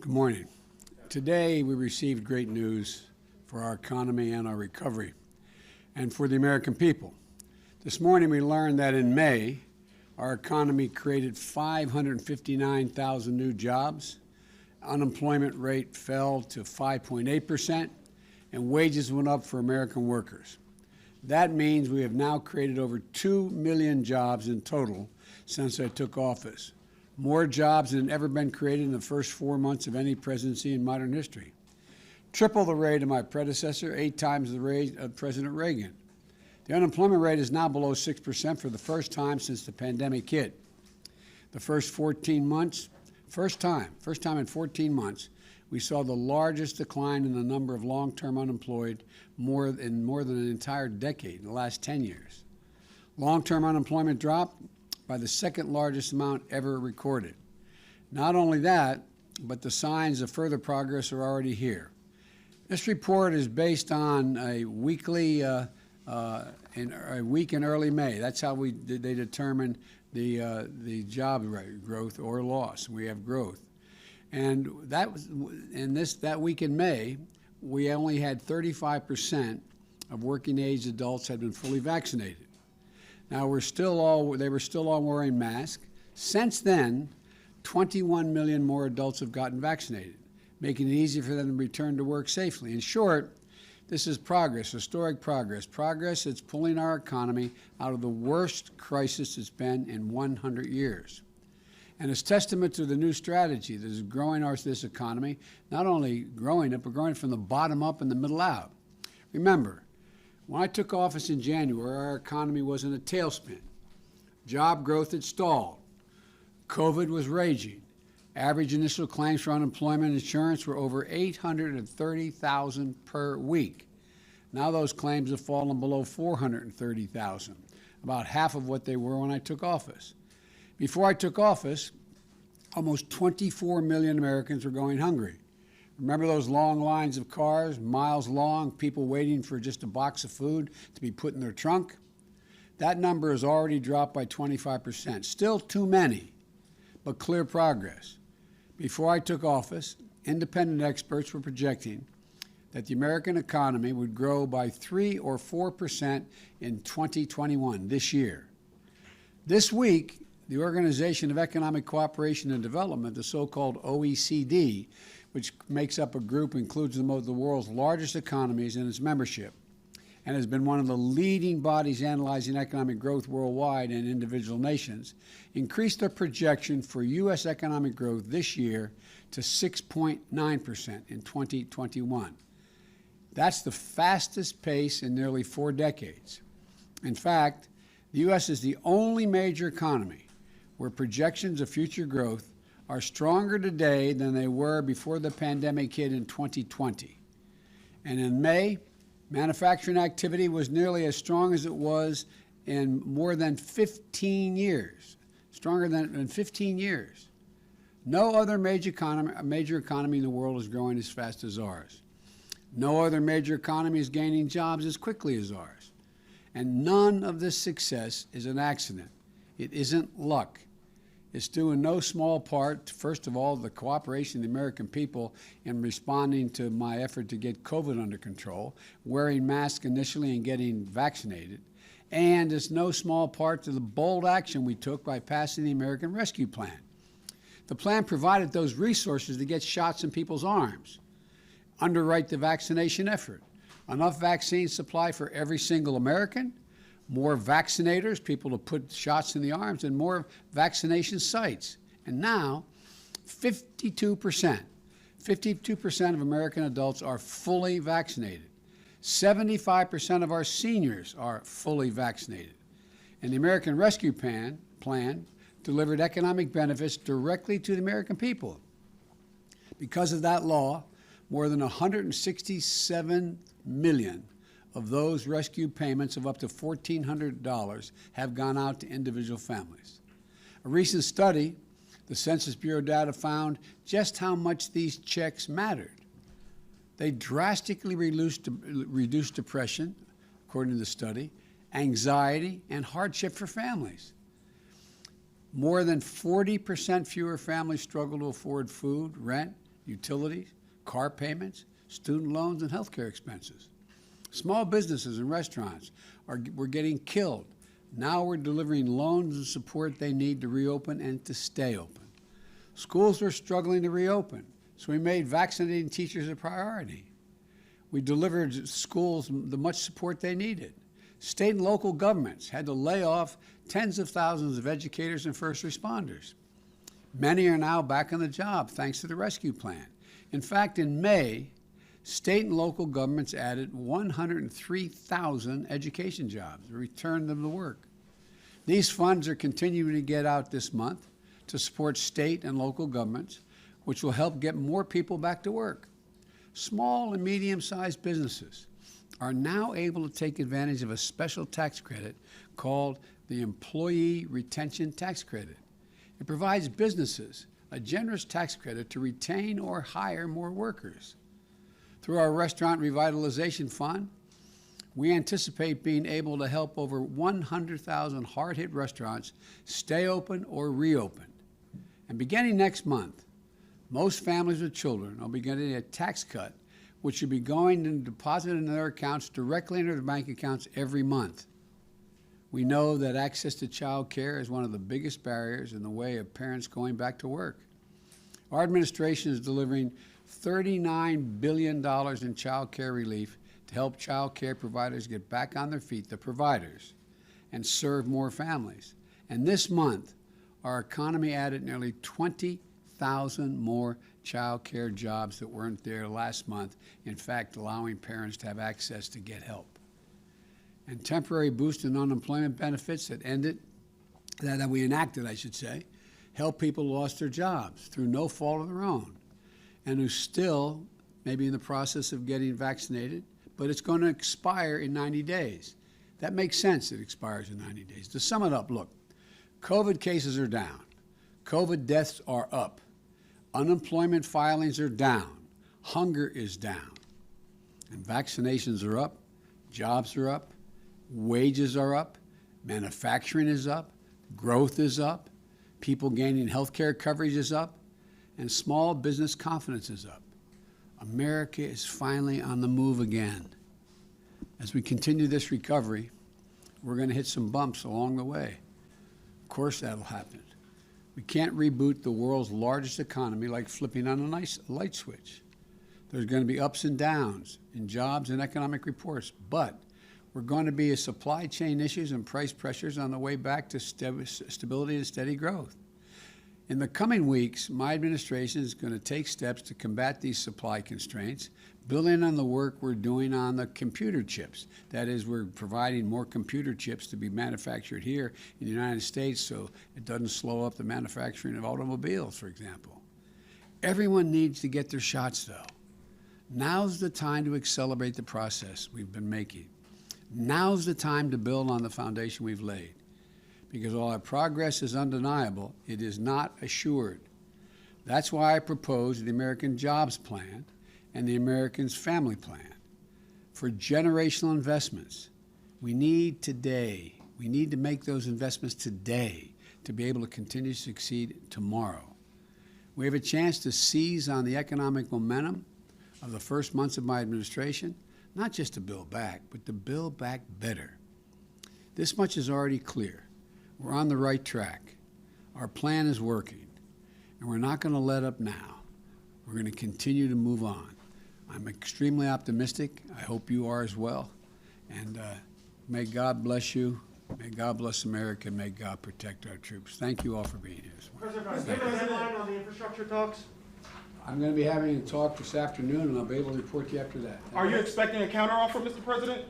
Good morning. Today we received great news for our economy and our recovery and for the American people. This morning we learned that in May, our economy created 559,000 new jobs, unemployment rate fell to 5.8%, and wages went up for American workers. That means we have now created over 2 million jobs in total since I took office. More jobs than ever been created in the first 4 months of any presidency in modern history. Triple the rate of my predecessor, 8 times the rate of President Reagan. The unemployment rate is now below 6% for the first time since the pandemic hit. The first 14 months, first time in 14 months, we saw the largest decline in the number of long-term unemployed in more than an entire decade, in the last 10 years. Long-term unemployment dropped by the second largest amount ever recorded. Not only that, but the signs of further progress are already here. This report is based on a week in early May. That's how they determine the job growth or loss. We have growth. And that week in May, we only had 35% of working age adults had been fully vaccinated. Now they were still all wearing masks. Since then, 21 million more adults have gotten vaccinated, making it easy for them to return to work safely. In short, this is progress, historic progress that's pulling our economy out of the worst crisis it's been in 100 years. And it's testament to the new strategy that is growing this economy, not only growing it, but growing it from the bottom up and the middle out. Remember, when I took office in January, our economy was in a tailspin. Job growth had stalled. COVID was raging. Average initial claims for unemployment insurance were over 830,000 per week. Now those claims have fallen below 430,000, about half of what they were when I took office. Before I took office, almost 24 million Americans were going hungry. Remember those long lines of cars, miles long, people waiting for just a box of food to be put in their trunk? That number has already dropped by 25%. Still too many, but clear progress. Before I took office, independent experts were projecting that the American economy would grow by 3 or 4% in 2021, this year. This week, the Organization of Economic Cooperation and Development, the so-called OECD, which makes up a group, includes the world's largest economies in its membership, and has been one of the leading bodies analyzing economic growth worldwide and individual nations, increased their projection for U.S. economic growth this year to 6.9% in 2021. That's the fastest pace in nearly 4 decades. In fact, the U.S. is the only major economy where projections of future growth are stronger today than they were before the pandemic hit in 2020. And in May, manufacturing activity was nearly as strong as it was in more than 15 years, stronger than in 15 years. No other major economy in the world is growing as fast as ours. No other major economy is gaining jobs as quickly as ours. And none of this success is an accident. It isn't luck. It's due in no small part, first of all, the cooperation of the American people in responding to my effort to get COVID under control, wearing masks initially and getting vaccinated. And it's no small part to the bold action we took by passing the American Rescue Plan. The plan provided those resources to get shots in people's arms, underwrite the vaccination effort, enough vaccine supply for every single American, more vaccinators, people to put shots in the arms, and more vaccination sites. And now, 52% of American adults are fully vaccinated. 75% of our seniors are fully vaccinated. And the American Rescue Plan delivered economic benefits directly to the American people. Because of that law, more than 167 million of those rescue payments of up to $1,400 have gone out to individual families. A recent study, the Census Bureau data found just how much these checks mattered. They drastically reduced depression, according to the study, anxiety, and hardship for families. More than 40% fewer families struggle to afford food, rent, utilities, car payments, student loans, and healthcare expenses. Small businesses and restaurants were getting killed. Now we're delivering loans and support they need to reopen and to stay open. Schools are struggling to reopen, so we made vaccinating teachers a priority. We delivered schools the much support they needed. State and local governments had to lay off tens of thousands of educators and first responders. Many are now back on the job thanks to the rescue plan. In fact, in May, state and local governments added 103,000 education jobs, returned them to work. These funds are continuing to get out this month to support state and local governments, which will help get more people back to work. Small and medium-sized businesses are now able to take advantage of a special tax credit called the Employee Retention Tax Credit. It provides businesses a generous tax credit to retain or hire more workers. Through our Restaurant Revitalization Fund, we anticipate being able to help over 100,000 hard-hit restaurants stay open or reopen. And beginning next month, most families with children will be getting a tax cut, which should be going and deposited in their accounts directly into their bank accounts every month. We know that access to child care is one of the biggest barriers in the way of parents going back to work. Our administration is delivering $39 billion in child care relief to help child care providers get back on their feet, the providers, and serve more families. And this month, our economy added nearly 20,000 more child care jobs that weren't there last month, in fact, allowing parents to have access to get help. And temporary boost in unemployment benefits that we enacted, I should say, help people who lost their jobs through no fault of their own and who still may be in the process of getting vaccinated, but it's going to expire in 90 days. That makes sense, it expires in 90 days. To sum it up, look, COVID cases are down. COVID deaths are up. Unemployment filings are down. Hunger is down. And vaccinations are up. Jobs are up. Wages are up. Manufacturing is up. Growth is up. People gaining health care coverage is up. And small business confidence is up. America is finally on the move again. As we continue this recovery, we're going to hit some bumps along the way. Of course that'll happen. We can't reboot the world's largest economy like flipping on a light switch. There's going to be ups and downs in jobs and economic reports, but we're going to be supply chain issues and price pressures on the way back to stability and steady growth. In the coming weeks, my administration is going to take steps to combat these supply constraints, building on the work we're doing on the computer chips. That is, we're providing more computer chips to be manufactured here in the United States so it doesn't slow up the manufacturing of automobiles, for example. Everyone needs to get their shots, though. Now's the time to accelerate the process we've been making. Now's the time to build on the foundation we've laid. Because while our progress is undeniable, it is not assured. That's why I proposed the American Jobs Plan and the Americans Family Plan. For generational investments, we need to make those investments today to be able to continue to succeed tomorrow. We have a chance to seize on the economic momentum of the first months of my administration, not just to build back, but to build back better. This much is already clear. We're on the right track. Our plan is working, and we're not going to let up now. We're going to continue to move on. I'm extremely optimistic. I hope you are as well. And may God bless you. May God bless America. And may God protect our troops. Thank you all for being here this morning. President, give us a headline on the infrastructure talks. I'm going to be having a talk this afternoon, and I'll be able to report to you after that. Are you expecting a counteroffer, Mr. President?